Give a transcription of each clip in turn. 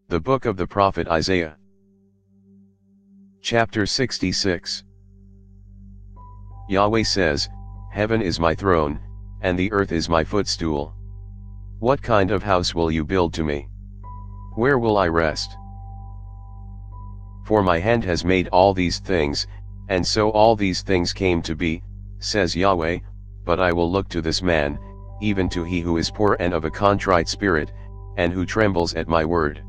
The Book of the Prophet Isaiah. Chapter 66. Yahweh says, Heaven is my throne, and the earth is my footstool. What kind of house will you build to me? Where will I rest? For my hand has made all these things, and so all these things came to be, says Yahweh, but I will look to this man, even to he who is poor and of a contrite spirit, and who trembles at my word.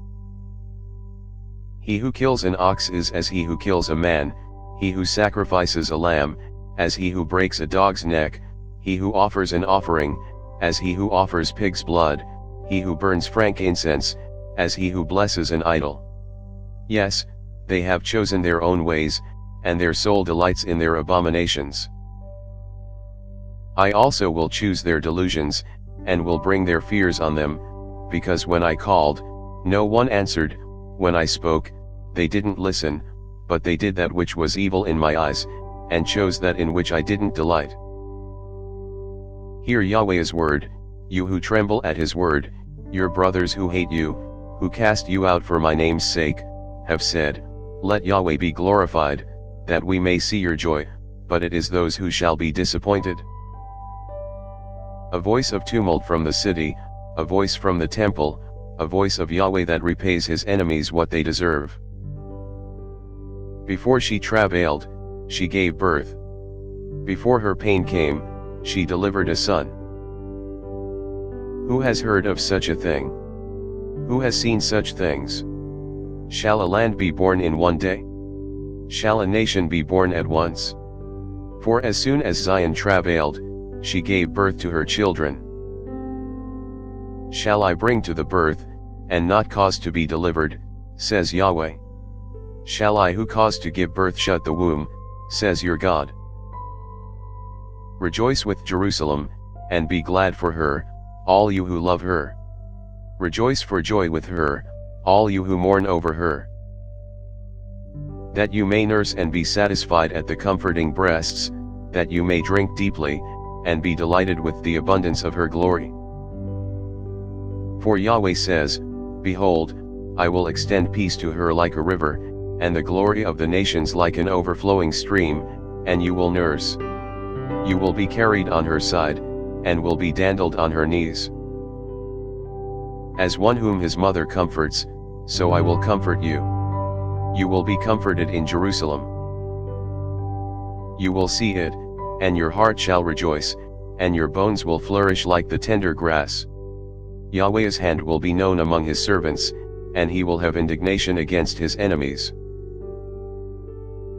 He who kills an ox is as he who kills a man, he who sacrifices a lamb, as he who breaks a dog's neck, he who offers an offering, as he who offers pig's blood, he who burns frankincense, as he who blesses an idol. Yes, they have chosen their own ways, and their soul delights in their abominations. I also will choose their delusions, and will bring their fears on them, because when I called, no one answered, when I spoke, they didn't listen, but they did that which was evil in my eyes, and chose that in which I didn't delight. Hear Yahweh's word, you who tremble at his word, your brothers who hate you, who cast you out for my name's sake, have said, Let Yahweh be glorified, that we may see your joy, but it is those who shall be disappointed. A voice of tumult from the city, a voice from the temple, a voice of Yahweh that repays his enemies what they deserve. Before she travailed, she gave birth. Before her pain came, she delivered a son. Who has heard of such a thing? Who has seen such things? Shall a land be born in one day? Shall a nation be born at once? For as soon as Zion travailed, she gave birth to her children. Shall I bring to the birth, and not cause to be delivered, says Yahweh? Shall I who cause to give birth shut the womb, says your God? Rejoice with Jerusalem, and be glad for her, all you who love her. Rejoice for joy with her, all you who mourn over her. That you may nurse and be satisfied at the comforting breasts, that you may drink deeply, and be delighted with the abundance of her glory. For Yahweh says, Behold, I will extend peace to her like a river, and the glory of the nations like an overflowing stream, and you will nurse. You will be carried on her side, and will be dandled on her knees. As one whom his mother comforts, so I will comfort you. You will be comforted in Jerusalem. You will see it, and your heart shall rejoice, and your bones will flourish like the tender grass. Yahweh's hand will be known among his servants, and he will have indignation against his enemies.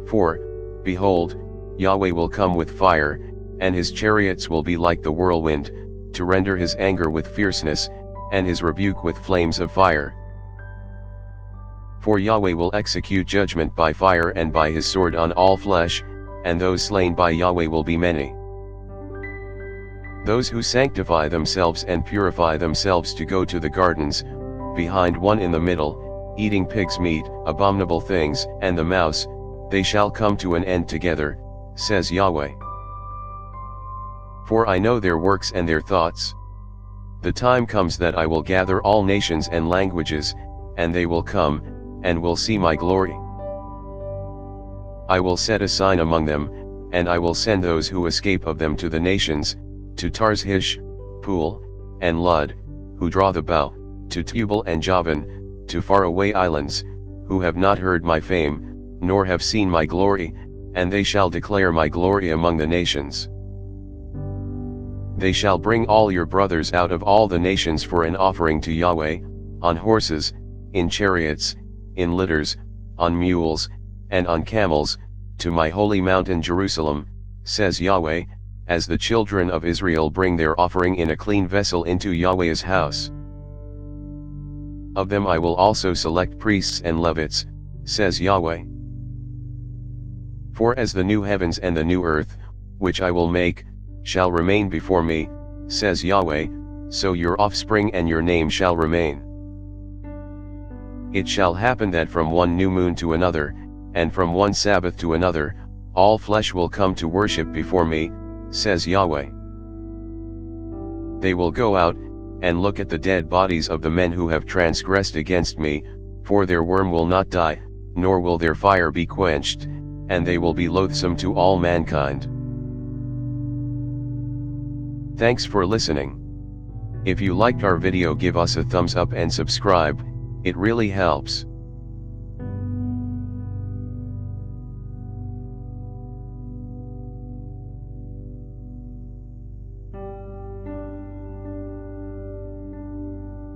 For, behold, Yahweh will come with fire, and his chariots will be like the whirlwind, to render his anger with fierceness, and his rebuke with flames of fire. For Yahweh will execute judgment by fire and by his sword on all flesh, and those slain by Yahweh will be many. Those who sanctify themselves and purify themselves to go to the gardens, behind one in the middle, eating pig's meat, abominable things, and the mouse, they shall come to an end together, says Yahweh. For I know their works and their thoughts. The time comes that I will gather all nations and languages, and they will come, and will see my glory. I will set a sign among them, and I will send those who escape of them to the nations, to Tarshish, Pool, and Lud, who draw the bow, to Tubal and Javan, to faraway islands, who have not heard my fame, nor have seen my glory, and they shall declare my glory among the nations. They shall bring all your brothers out of all the nations for an offering to Yahweh, on horses, in chariots, in litters, on mules, and on camels, to my holy mountain Jerusalem, says Yahweh, as the children of Israel bring their offering in a clean vessel into Yahweh's house. Of them I will also select priests and Levites, says Yahweh. For as the new heavens and the new earth, which I will make, shall remain before me, says Yahweh, so your offspring and your name shall remain. It shall happen that from one new moon to another, and from one Sabbath to another, all flesh will come to worship before me, says Yahweh. They will go out, and look at the dead bodies of the men who have transgressed against me, For their worm will not die, nor will their fire be quenched, and they will be loathsome to all mankind. Thanks for listening. If you liked our video, give us a thumbs up and subscribe, it really helps.